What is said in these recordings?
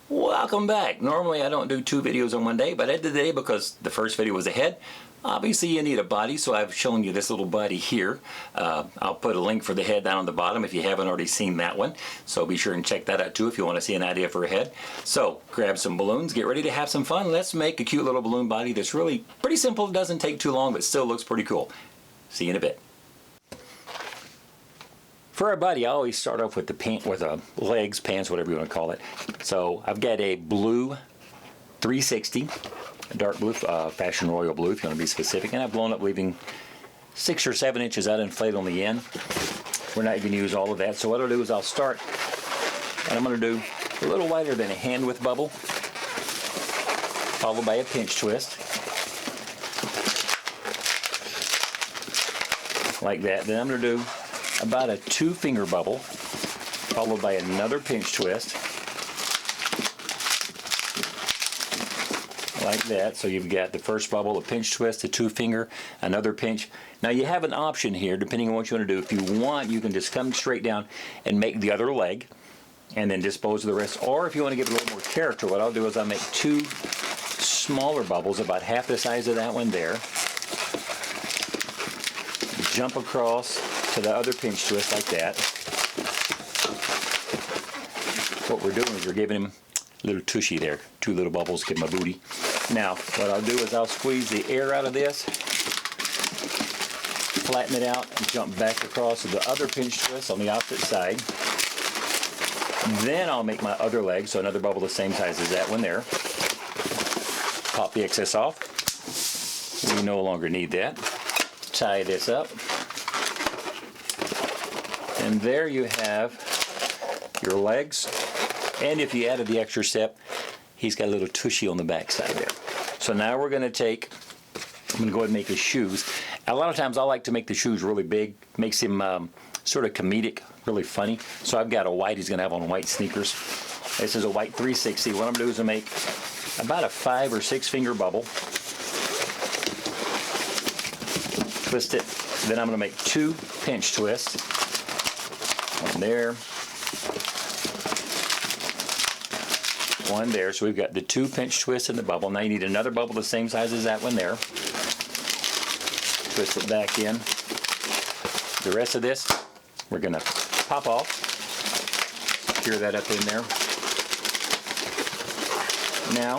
Welcome back. Normally I don't do two videos on one day, but I did today because the first video was a head. Obviously you need a body, so I've shown you this little body here. I'll put a link for the head down on the bottom if you haven't already seen that one. So be sure and check that out too if you want to see an idea for a head. So grab some balloons, get ready to have some fun. Let's make a cute little balloon body that's really pretty simple. It doesn't take too long, but still looks pretty cool. See you in a bit. For our body, I always start off with the legs, pants, whatever you want to call it. So I've got a blue 360, a dark blue, Fashion Royal blue if you want to be specific, and I've blown up leaving 6 or 7 inches out inflate on the end. We're not going to use all of that, so what I'll do is I'll start, and I'm going to do a little wider than a hand width bubble, followed by a pinch twist, like that. Then I'm going to do about a 2-finger bubble, followed by another pinch twist, like that. So you've got the first bubble, a pinch twist, a 2-finger, another pinch. Now you have an option here, depending on what you want to do. If you want, you can just come straight down and make the other leg, and then dispose of the rest. Or if you want to give it a little more character, what I'll do is I'll make 2 smaller bubbles, about half the size of that one there. Jump across to the other pinch twist like that. What we're doing is we're giving him a little tushy there. 2 little bubbles, give him a booty. Now, what I'll do is I'll squeeze the air out of this, flatten it out, and jump back across to the other pinch twist on the opposite side. Then I'll make my other leg, so another bubble the same size as that one there. Pop the excess off. We no longer need that. Tie this up. And there you have your legs. And if you added the extra step, he's got a little tushy on the back side there. So now we're going to take, I'm going to go ahead and make his shoes. A lot of times I like to make the shoes really big. Makes him sort of comedic, really funny. So I've got a white, he's going to have on white sneakers. This is a white 360. What I'm going to do is make about a 5 or 6 finger bubble. Twist it. Then I'm going to make 2 pinch twists. One there. One there. So we've got the 2 pinch twists in the bubble. Now you need another bubble the same size as that one there. Twist it back in. The rest of this we're going to pop off. Secure that up in there. Now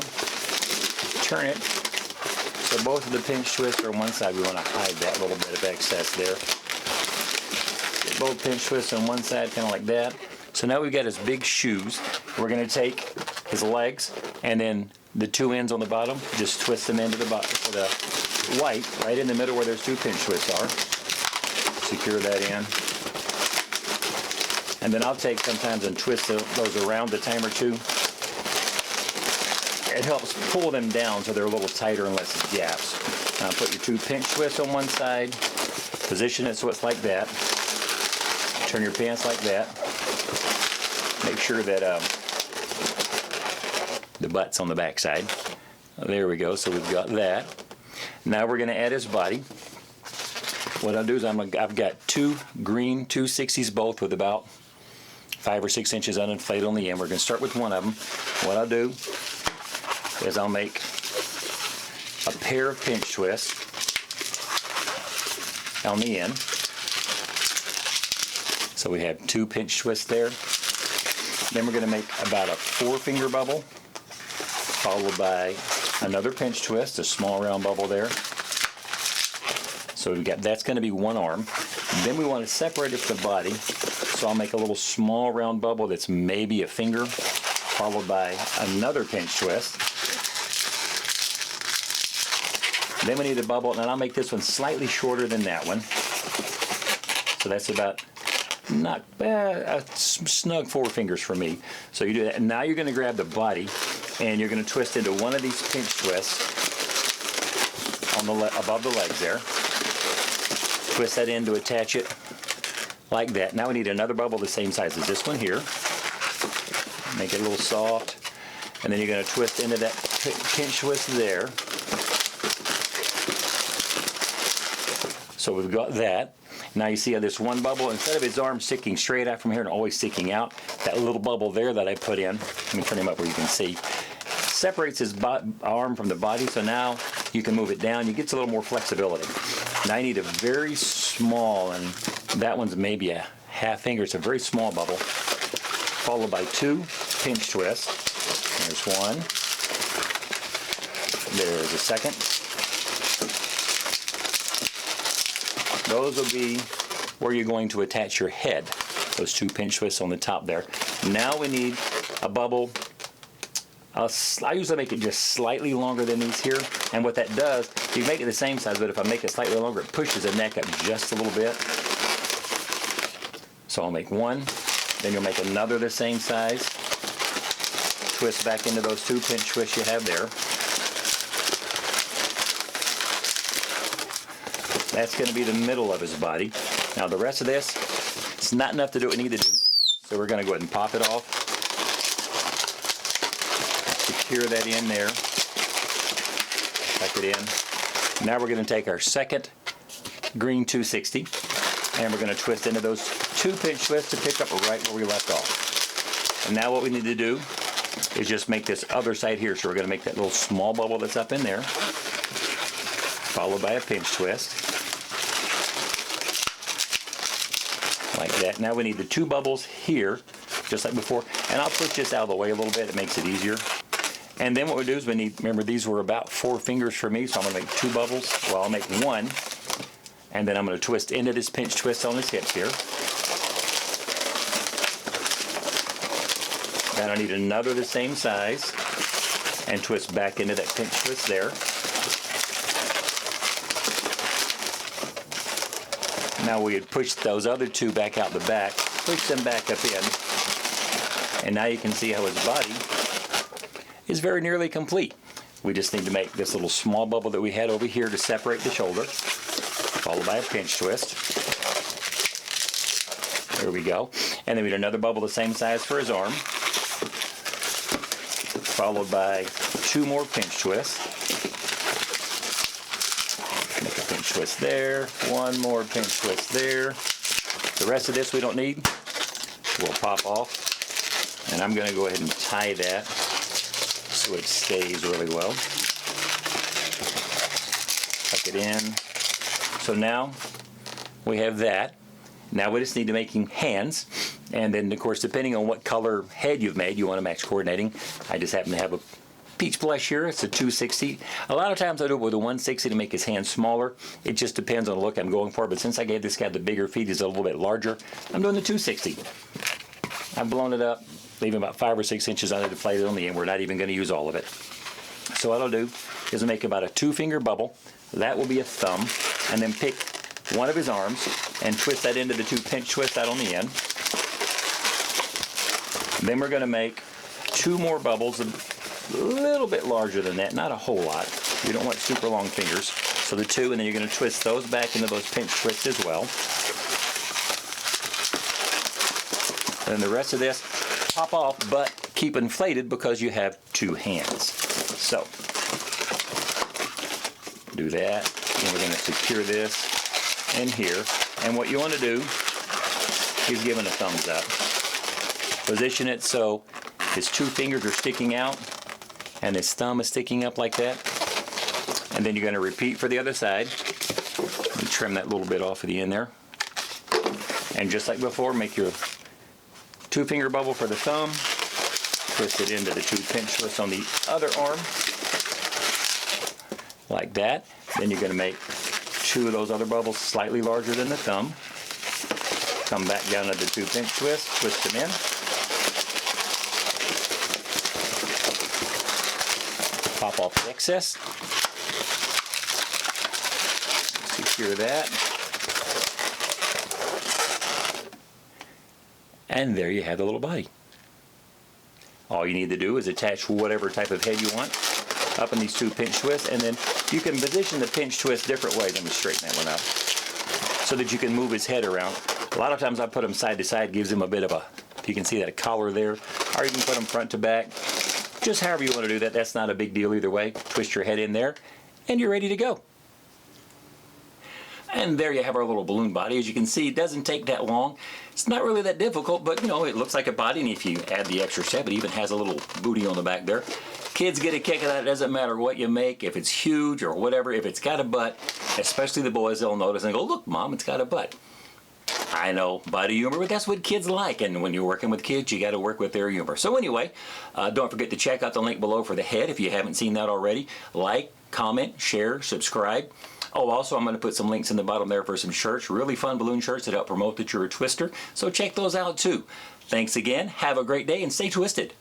turn it so both of the pinch twists are on one side. We want to hide that little bit of excess there. Get both pinch twists on one side, kind of like that. So now we've got his big shoes. We're going to take his legs and then the 2 ends on the bottom, just twist them into the bottom for the white, right in the middle where those 2 pinch twists are. Secure that in. And then I'll take sometimes and twist those around a time or two. It helps pull them down so they're a little tighter and less gaps. Now put your 2 pinch twists on one side, position it so it's like that. Turn your pants like that. Make sure that the butt's on the back side. There we go, so we've got that. Now we're going to add his body. What I'll do is I've got 2 green 260s, both with about 5 or 6 inches uninflated on the end. We're going to start with one of them. What I'll do is I'll make a pair of pinch twists on the end. So we have 2 pinch twists there. Then we're going to make about a 4-finger bubble, followed by another pinch twist, a small round bubble there. So we've got, that's going to be one arm. Then we want to separate it from the body. So I'll make a little small round bubble that's maybe a finger, followed by another pinch twist. Then we need a bubble, and I'll make this one slightly shorter than that one. So that's about not a snug 4 fingers for me. So you do that. And now you're going to grab the body, and you're going to twist into one of these pinch twists on the above the legs there. Twist that in to attach it like that. Now we need another bubble the same size as this one here. Make it a little soft, and then you're going to twist into that pinch twist there. So we've got that. Now you see how this one bubble, instead of his arm sticking straight out from here and always sticking out, that little bubble there that I put in, let me turn him up where you can see, separates his arm from the body, so now you can move it down. You get a little more flexibility. Now I need a very small, and that one's maybe a half finger. It's a very small bubble, followed by 2 pinch twists. There's one. There's a second. Those will be where you're going to attach your head. Those 2 pinch twists on the top there. Now we need a bubble. I usually make it just slightly longer than these here. And what that does, you make it the same size, but if I make it slightly longer, it pushes the neck up just a little bit. So I'll make one, then you'll make another the same size. Twist back into those 2 pinch twists you have there. That's going to be the middle of his body. Now the rest of this, it's not enough to do what we need to do. So we're going to go ahead and pop it off. Secure that in there. Tuck it in. Now we're going to take our second green 260 and we're going to twist into those 2 pinch twists to pick up right where we left off. And now what we need to do is just make this other side here. So we're going to make that little small bubble that's up in there, followed by a pinch twist. Like that. Now we need the 2 bubbles here, just like before. And I'll push this out of the way a little bit. It makes it easier. And then what we do is we need, remember these were about 4 fingers for me, so I'm going to make 2 bubbles. Well, I'll make one. And then I'm going to twist into this pinch twist on his hips here. Then I need another the same size. And twist back into that pinch twist there. Now we had pushed those other 2 back out the back, push them back up in, and now you can see how his body is very nearly complete. We just need to make this little small bubble that we had over here to separate the shoulder, followed by a pinch twist. There we go. And then we need another bubble the same size for his arm, followed by 2 more pinch twists. Make a pinch twist there, 1 more pinch twist there. The rest of this we don't need. We'll pop off. And I'm going to go ahead and tie that so it stays really well. Tuck it in. So now we have that. Now we just need to make hands. And then, of course, depending on what color head you've made, you want to match coordinating. I just happen to have a peach blush here. It's a 260. A lot of times I do it with a 160 to make his hand smaller. It just depends on the look I'm going for. But since I gave this guy the bigger feet, he's a little bit larger, I'm doing the 260. I've blown it up, leaving about 5 or 6 inches under the plate on the end. We're not even going to use all of it. So what I'll do is make about a 2-finger bubble. That will be a thumb. And then pick one of his arms and twist that into the 2 pinch twists out on the end. Then we're going to make 2 more bubbles, a little bit larger than that, not a whole lot. You don't want super long fingers. So the 2, and then you're going to twist those back into those pinch twists as well. And the rest of this, pop off, but keep inflated because you have 2 hands. So, do that, and we're going to secure this in here. And what you want to do is give it a thumbs up. Position it so his 2 fingers are sticking out and his thumb is sticking up like that. And then you're going to repeat for the other side. And trim that little bit off of the end there. And just like before, make your 2-finger bubble for the thumb. Twist it into the 2 pinch twists on the other arm. Like that. Then you're going to make 2 of those other bubbles slightly larger than the thumb. Come back down to the 2 pinch twists, twist them in. Pop off the excess. Secure that. And there you have the little body. All you need to do is attach whatever type of head you want up in these 2 pinch twists, and then you can position the pinch twist different ways. Let me straighten that one up so that you can move his head around. A lot of times I put them side to side, gives him a bit of a, you can see that collar there, or you can put them front to back. Just however you want to do that, that's not a big deal either way. Twist your head in there, and you're ready to go. And there you have our little balloon body. As you can see, it doesn't take that long. It's not really that difficult, but you know, it looks like a body, and if you add the extra step, it even has a little booty on the back there. Kids get a kick out of that. It doesn't matter what you make, if it's huge or whatever, if it's got a butt, especially the boys, they'll notice and go, look, Mom, it's got a butt. I know, body humor, but that's what kids like, and when you're working with kids, you got to work with their humor. So anyway, don't forget to check out the link below for the head if you haven't seen that already. Like, comment, share, subscribe. Oh, also, I'm going to put some links in the bottom there for some shirts, really fun balloon shirts that help promote that you're a twister. So check those out too. Thanks again. Have a great day and stay twisted.